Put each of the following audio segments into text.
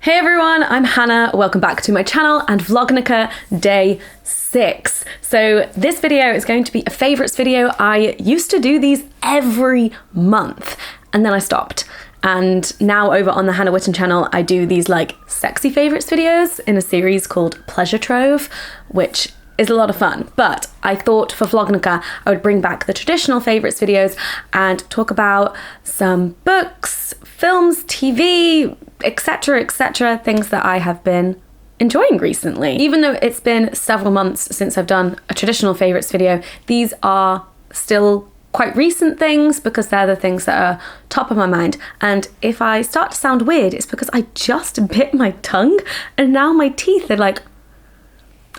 Hey everyone, I'm Hannah. Welcome back to my channel and Vlognukah day 6. So this video is going to be a favourites video. I used to do these every month and then I stopped. And now over on the Hannah Witton channel, I do these like sexy favourites videos in a series called Pleasure Trove, which is a lot of fun. But I thought for Vlognukah, I would bring back the traditional favourites videos and talk about some books, films, TV, etc, things that I have been enjoying recently. Even though it's been several months since I've done a traditional favourites video, these are still quite recent things because they're the things that are top of my mind. And if I start to sound weird, it's because I just bit my tongue and now my teeth are like,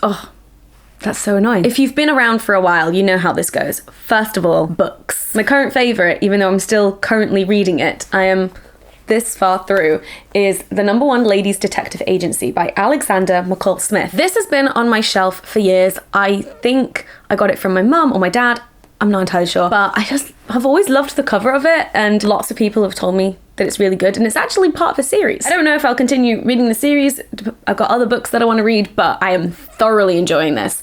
oh, that's so annoying. If you've been around for a while, you know how this goes. First of all, books. My current favourite, even though I'm still currently reading it, I am this far through, is the #1 Ladies Detective Agency by Alexander McCall Smith. This has been on my shelf for years. I think I got it from my mum or my dad. I'm not entirely sure, but I've always loved the cover of it, and lots of people have told me that it's really good, and it's actually part of a series. I don't know if I'll continue reading the series. I've got other books that I want to read, but I am thoroughly enjoying this.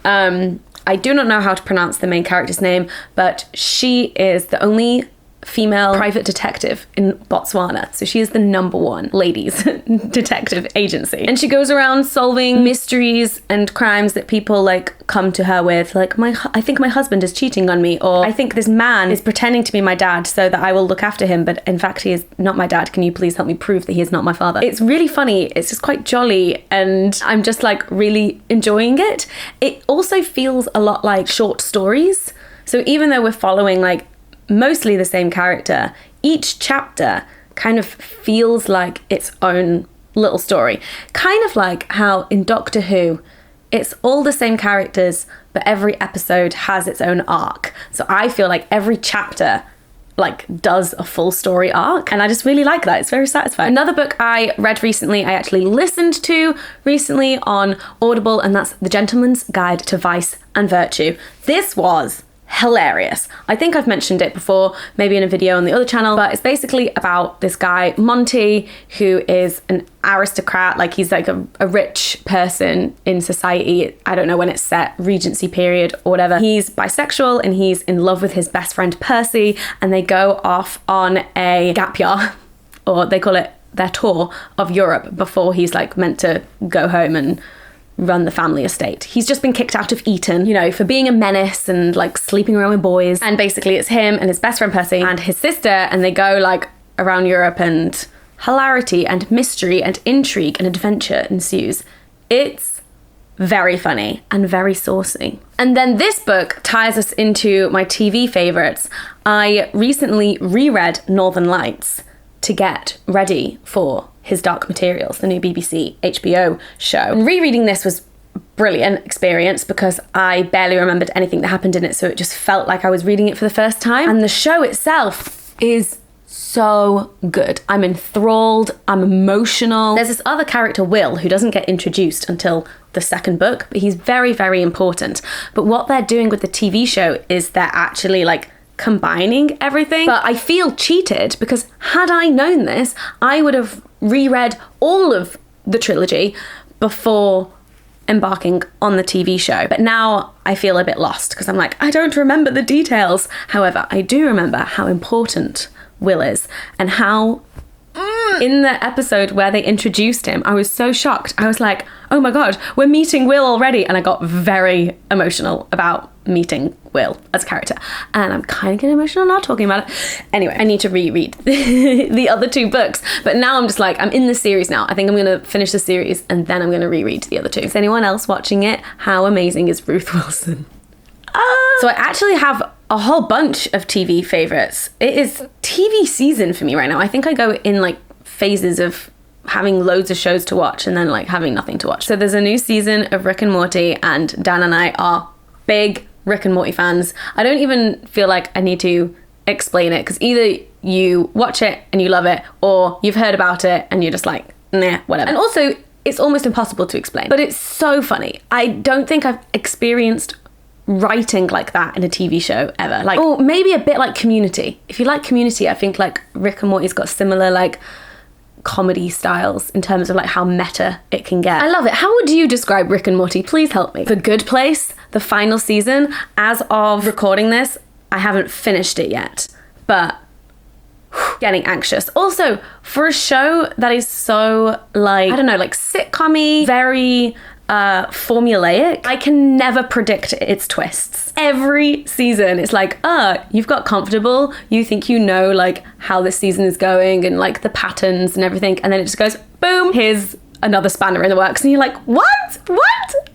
I do not know how to pronounce the main character's name, but she is the only female private detective in Botswana. So she is the #1 ladies detective agency. And she goes around solving mysteries and crimes that people like come to her with. Like, I think my husband is cheating on me, or I think this man is pretending to be my dad so that I will look after him, but in fact he is not my dad. Can you please help me prove that he is not my father? It's really funny. It's just quite jolly and I'm just like really enjoying it. It also feels a lot like short stories. So even though we're following like mostly the same character, each chapter kind of feels like its own little story. Kind of like how in Doctor Who, it's all the same characters, but every episode has its own arc. So I feel like every chapter like does a full story arc, and I just really like that. It's very satisfying. Another book I read recently, I actually listened to recently on Audible, and that's The Gentleman's Guide to Vice and Virtue. This was hilarious. I think I've mentioned it before, maybe in a video on the other channel, but it's basically about this guy, Monty, who is an aristocrat. Like, he's like a rich person in society. I don't know when it's set, Regency period or whatever. He's bisexual and he's in love with his best friend, Percy, and they go off on a gap year, or they call it their tour of Europe before he's like meant to go home and run the family estate. He's just been kicked out of Eton, you know, for being a menace and like sleeping around with boys. And basically it's him and his best friend Percy and his sister, and they go like around Europe, and hilarity and mystery and intrigue and adventure ensues. It's very funny and very saucy. And then this book ties us into my TV favourites. I recently reread Northern Lights to get ready for His Dark Materials, the new BBC HBO show. And rereading this was a brilliant experience because I barely remembered anything that happened in it, so it just felt like I was reading it for the first time. And the show itself is so good. I'm enthralled, I'm emotional. There's this other character, Will, who doesn't get introduced until the second book, but he's very, very important. But what they're doing with the TV show is they're actually like combining everything. But I feel cheated because had I known this, I would have reread all of the trilogy before embarking on the TV show. But now I feel a bit lost because I'm like, I don't remember the details. However, I do remember how important Will is, and how in the episode where they introduced him, I was so shocked. I was like, oh my God, we're meeting Will already. And I got very emotional about meeting Will as a character. And I'm kind of getting emotional now talking about it. Anyway, I need to reread the other 2 books. But now I'm just like, I'm in the series now. I think I'm going to finish the series and then I'm going to reread the other 2. Is anyone else watching it? How amazing is Ruth Wilson? So I actually have a whole bunch of TV favourites. It is TV season for me right now. I think I go in like phases of having loads of shows to watch and then like having nothing to watch. So there's a new season of Rick and Morty, and Dan and I are big Rick and Morty fans. I don't even feel like I need to explain it because either you watch it and you love it, or you've heard about it and you're just like, nah, whatever. And also, it's almost impossible to explain, but it's so funny. I don't think I've experienced writing like that in a TV show ever. Like, or maybe a bit like Community. If you like Community, I think like Rick and Morty's got similar like comedy styles in terms of like how meta it can get. I love it. How would you describe Rick and Morty? Please help me. The Good Place, the final season, as of recording this, I haven't finished it yet, but getting anxious. Also, for a show that is so like, I don't know, like sitcom-y, very formulaic, I can never predict its twists. Every season it's like, you've got comfortable, you think you know like how this season is going and like the patterns and everything, and then it just goes boom, here's another spanner in the works, and you're like, what?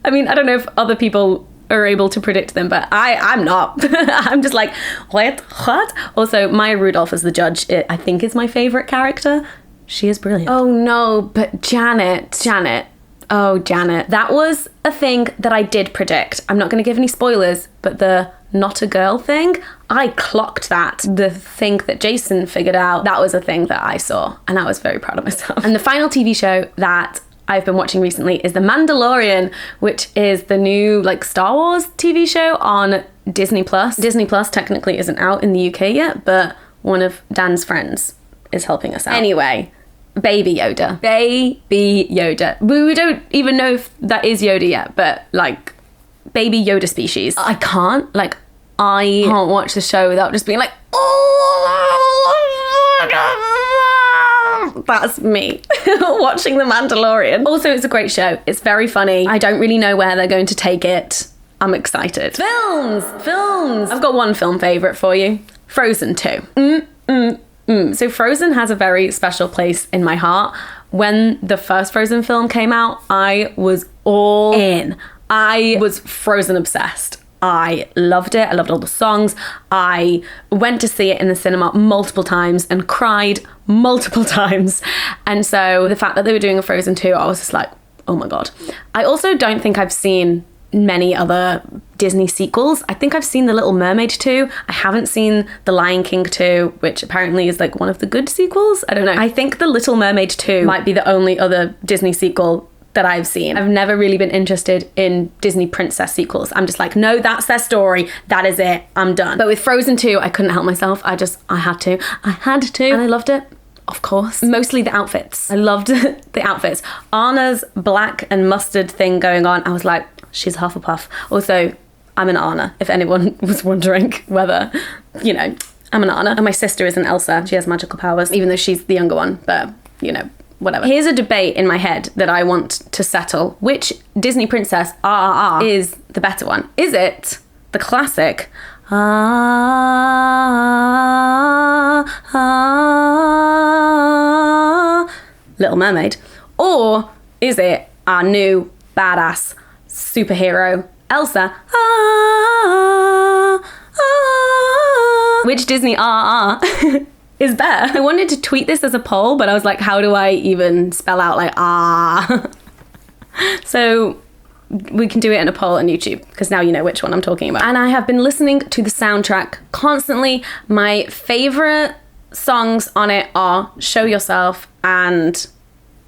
I mean, I don't know if other people are able to predict them, but I'm not. I'm just like, what? Also, Maya Rudolph as the judge, I think is my favorite character. She is brilliant. Oh no, but Janet. Oh, Janet. That was a thing that I did predict. I'm not going to give any spoilers, but the not a girl thing, I clocked that. The thing that Jason figured out, that was a thing that I saw, and I was very proud of myself. And the final TV show that I've been watching recently is The Mandalorian, which is the new like Star Wars TV show on Disney Plus. Disney Plus technically isn't out in the UK yet, but one of Dan's friends is helping us out. Anyway, Baby Yoda. We don't even know if that is Yoda yet, but like Baby Yoda species. I can't watch the show without just being like, oh, that's me watching The Mandalorian. Also, it's a great show. It's very funny. I don't really know where they're going to take it. I'm excited. Films. I've got one film favorite for you. Frozen 2. So Frozen has a very special place in my heart. When the first Frozen film came out, I was all in. I was Frozen obsessed. I loved it. I loved all the songs. I went to see it in the cinema multiple times and cried multiple times. And so the fact that they were doing a Frozen 2, I was just like, oh my God. I also don't think I've seen many other Disney sequels. I think I've seen The Little Mermaid 2. I haven't seen The Lion King 2, which apparently is like one of the good sequels. I don't know. I think The Little Mermaid 2 might be the only other Disney sequel that I've seen. I've never really been interested in Disney princess sequels. I'm just like, no, that's their story. That is it. I'm done. But with Frozen 2, I couldn't help myself. I had to. And I loved it. Of course. Mostly the outfits. I loved the outfits. Anna's black and mustard thing going on. I was like, she's Hufflepuff. Also, I'm an Anna, if anyone was wondering whether, you know, I'm an Anna. And my sister is an Elsa. She has magical powers, even though she's the younger one. But, you know, whatever. Here's a debate in my head that I want to settle. Which Disney princess is the better one? Is it the classic Little Mermaid? Or is it our new badass superhero Elsa? Which Disney is better? I wanted to tweet this as a poll, but I was like, how do I even spell out like So we can do it in a poll on YouTube, because now you know which one I'm talking about. And I have been listening to the soundtrack constantly. My favorite songs on it are Show Yourself and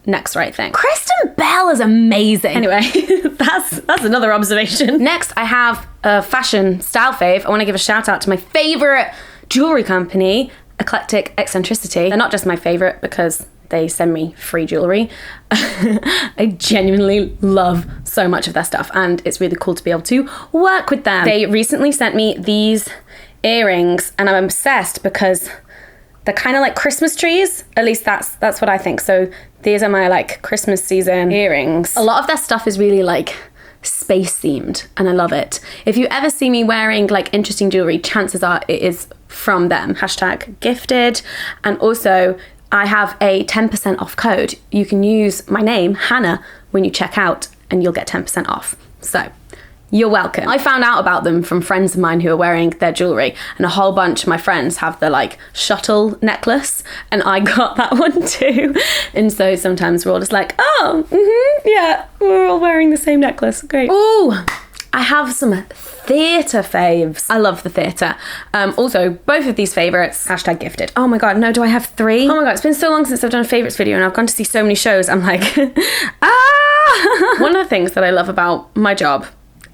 Next Right Thing. Kristen Bell is amazing. Anyway, that's another observation. Next, I have a fashion style fave. I want to give a shout out to my favorite jewelry company, Eclectic Eccentricity. They're not just my favorite because they send me free jewelry. I genuinely love so much of their stuff, and it's really cool to be able to work with them. They recently sent me these earrings, and I'm obsessed because they're kind of like Christmas trees. At least that's what I think. So these are my like Christmas season earrings. A lot of their stuff is really like space themed, and I love it. If you ever see me wearing like interesting jewelry, chances are it is from them. #gifted. And also I have a 10% off code. You can use my name, Hannah, when you check out, and you'll get 10% off. So you're welcome. I found out about them from friends of mine who are wearing their jewelry, and a whole bunch of my friends have the like shuttle necklace, and I got that one too. And so sometimes we're all just like, yeah, we're all wearing the same necklace. Great. Ooh, I have some theatre faves. I love the theatre. Also, both of these favourites, #gifted. Oh my God, no, do I have 3? Oh my God, it's been so long since I've done a favourites video, and I've gone to see so many shows. I'm like, One of the things that I love about my job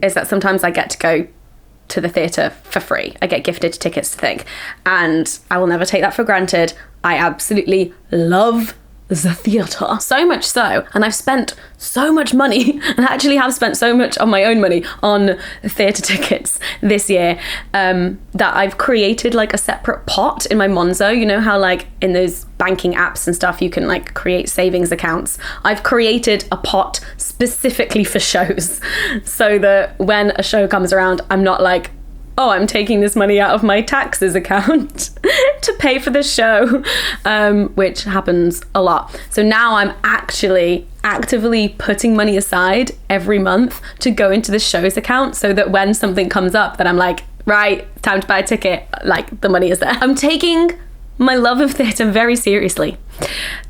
is that sometimes I get to go to the theatre for free. I get gifted tickets to things, and I will never take that for granted. I absolutely love the theatre. So much so, and I've spent so much money, and I actually have spent so much on my own money on theatre tickets this year, that I've created like a separate pot in my Monzo. You know how like in those banking apps and stuff you can like create savings accounts? I've created a pot specifically for shows so that when a show comes around, I'm not like, oh, I'm taking this money out of my taxes account to pay for the show, which happens a lot. So now I'm actually actively putting money aside every month to go into the show's account so that when something comes up that I'm like, right, time to buy a ticket, like the money is there. I'm taking my love of theatre very seriously.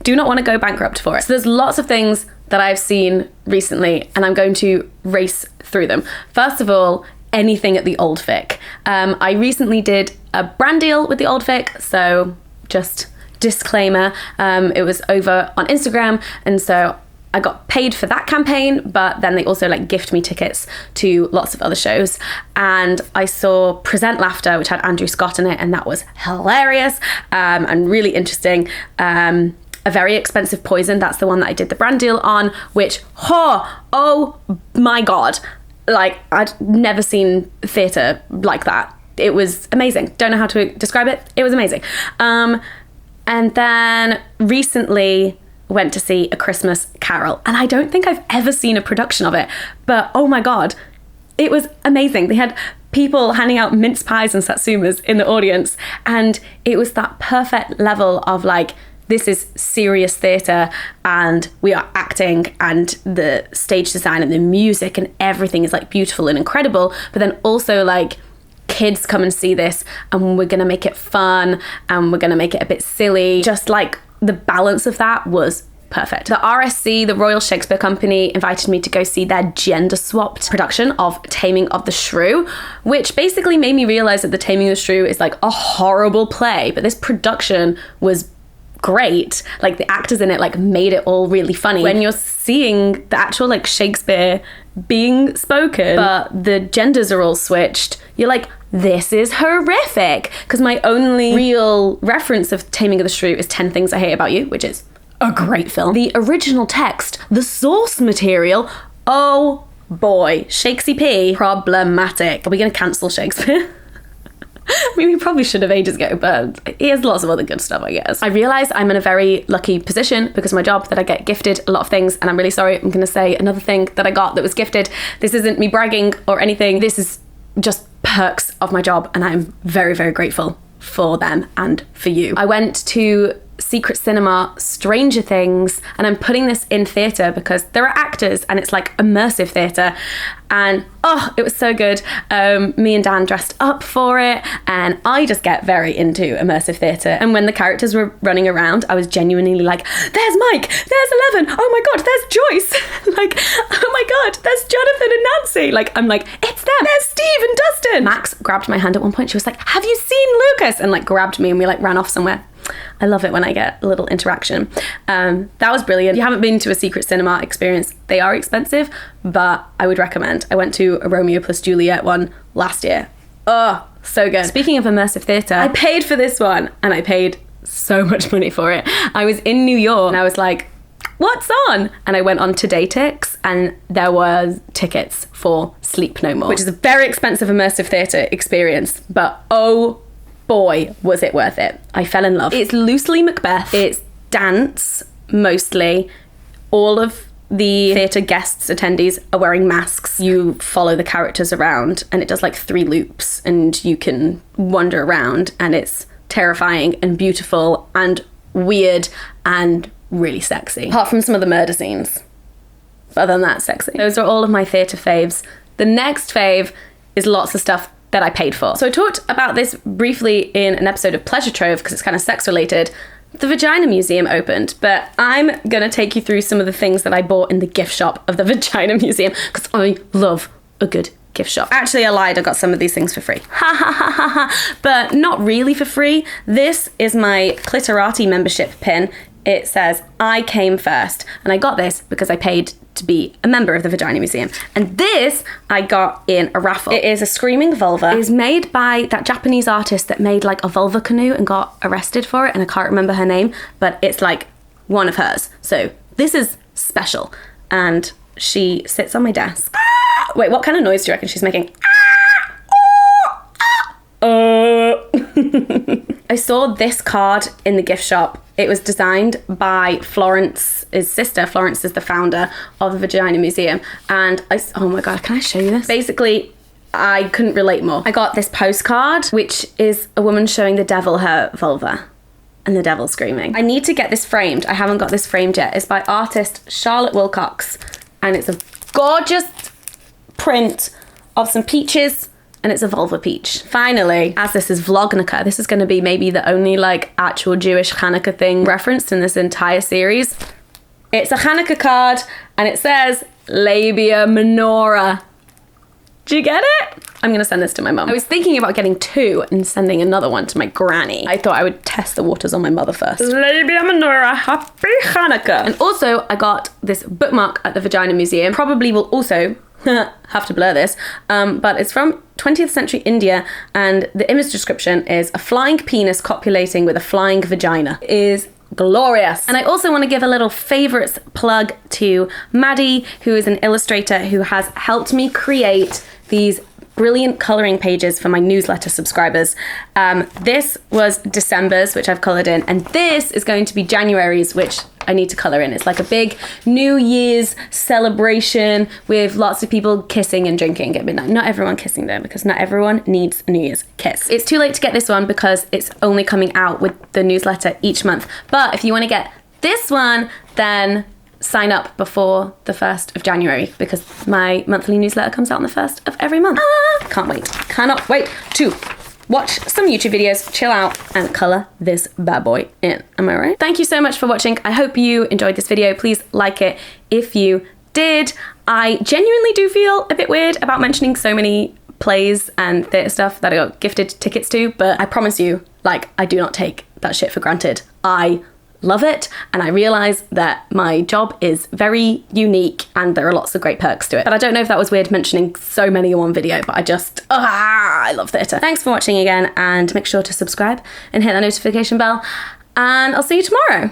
Do not want to go bankrupt for it. So there's lots of things that I've seen recently and I'm going to race through them. First of all, anything at the Old Vic. I recently did a brand deal with the Old Vic, so just disclaimer, it was over on Instagram, and so I got paid for that campaign, but then they also like gift me tickets to lots of other shows. And I saw Present Laughter, which had Andrew Scott in it, and that was hilarious and really interesting. A Very Expensive Poison, that's the one that I did the brand deal on, which, oh my God. Like, I'd never seen theatre like that. It was amazing. Don't know how to describe it. It was amazing. And then recently went to see A Christmas Carol. And I don't think I've ever seen a production of it. But oh my God, it was amazing. They had people handing out mince pies and satsumas in the audience. And it was that perfect level of like, this is serious theatre and we are acting and the stage design and the music and everything is like beautiful and incredible, but then also like kids come and see this and we're gonna make it fun and we're gonna make it a bit silly. Just like the balance of that was perfect. The RSC, the Royal Shakespeare Company, invited me to go see their gender swapped production of Taming of the Shrew, which basically made me realize that the Taming of the Shrew is like a horrible play, but this production was great. Like the actors in it like made it all really funny. When you're seeing the actual like Shakespeare being spoken, but the genders are all switched, you're like, this is horrific. Because my only real reference of Taming of the Shrew is 10 Things I Hate About You, which is a great film. The original text, the source material, oh boy, Shakespeare P, problematic. Are we gonna cancel Shakespeare? I mean, we probably should have ages ago, but he has lots of other good stuff, I guess. I realise I'm in a very lucky position because of my job that I get gifted a lot of things, and I'm really sorry, I'm going to say another thing that I got that was gifted. This isn't me bragging or anything. This is just perks of my job, and I'm very, very grateful for them and for you. I went to Secret Cinema Stranger Things, and I'm putting this in theatre because there are actors and it's like immersive theatre, and oh, it was so good. Me and Dan dressed up for it, and I just get very into immersive theatre, and when the characters were running around I was genuinely like, there's Mike, there's Eleven, oh my God, there's Joyce, like, oh my God, there's Jonathan and Nancy, like, I'm like, it's them, there's Steve and Dustin. Max grabbed my hand at one point, she was like, have you seen Lucas, and like grabbed me, and we like ran off somewhere. I love it when I get a little interaction. That was brilliant. If you haven't been to a secret cinema experience, they are expensive, but I would recommend. I went to a Romeo plus Juliet one last year. Oh, so good. Speaking of immersive theatre, I paid for this one and I paid so much money for it. I was in New York and I was like, what's on? And I went on Todaytix and there was tickets for Sleep No More, which is a very expensive immersive theatre experience, but oh boy, was it worth it. I fell in love. It's loosely Macbeth. It's dance, mostly. All of the theatre guests, attendees, are wearing masks. You follow the characters around and it does like 3 loops and you can wander around and it's terrifying and beautiful and weird and really sexy. Apart from some of the murder scenes. But other than that, sexy. Those are all of my theatre faves. The next fave is lots of stuff that I paid for. So I talked about this briefly in an episode of Pleasure Trove because it's kind of sex related. The Vagina Museum opened, but I'm gonna take you through some of the things that I bought in the gift shop of the Vagina Museum because I love a good gift shop. Actually, I lied, I got some of these things for free. Ha ha ha ha ha, but not really for free. This is my Clitorati membership pin. It says, I came first, and I got this because I paid to be a member of the Vagina Museum. And this I got in a raffle. It is a screaming vulva. It is made by that Japanese artist that made like a vulva canoe and got arrested for it, and I can't remember her name, but it's like one of hers. So this is special. And she sits on my desk. Wait, what kind of noise do you reckon she's making? I saw this card in the gift shop. It was designed by Florence's sister. Florence is the founder of the Vagina Museum. And oh my God, can I show you this? Basically, I couldn't relate more. I got this postcard, which is a woman showing the devil her vulva and the devil screaming. I need to get this framed. I haven't got this framed yet. It's by artist Charlotte Wilcox. And it's a gorgeous print of some peaches, and it's a vulva peach. Finally, as this is Vlognukah, this is gonna be maybe the only like actual Jewish Hanukkah thing referenced in this entire series. It's a Hanukkah card and it says labia minora. Do you get it? I'm gonna send this to my mum. I was thinking about getting 2 and sending another one to my granny. I thought I would test the waters on my mother first. Labia minora, happy Hanukkah. And also I got this bookmark at the Vagina Museum. Probably will also have to blur this, but it's from 20th century India, and the image description is a flying penis copulating with a flying vagina. It is glorious. And I also want to give a little favorites plug to Maddie, who is an illustrator who has helped me create these brilliant coloring pages for my newsletter subscribers. This was December's, which I've colored in, and this is going to be January's, which I need to color in. It's like a big New Year's celebration with lots of people kissing and drinking at midnight. Not everyone kissing though, because not everyone needs a New Year's kiss. It's too late to get this one because it's only coming out with the newsletter each month. But if you want to get this one, then sign up before the 1st of January, because my monthly newsletter comes out on the 1st of every month. Can't wait. Cannot wait to watch some YouTube videos, chill out, and color this bad boy in. Am I right? Thank you so much for watching. I hope you enjoyed this video. Please like it if you did. I genuinely do feel a bit weird about mentioning so many plays and theatre stuff that I got gifted tickets to, but I promise you, like, I do not take that shit for granted. I love it, and I realize that my job is very unique and there are lots of great perks to it. But I don't know if that was weird mentioning so many in one video, but I love theatre. Thanks for watching again, and make sure to subscribe and hit that notification bell, and I'll see you tomorrow.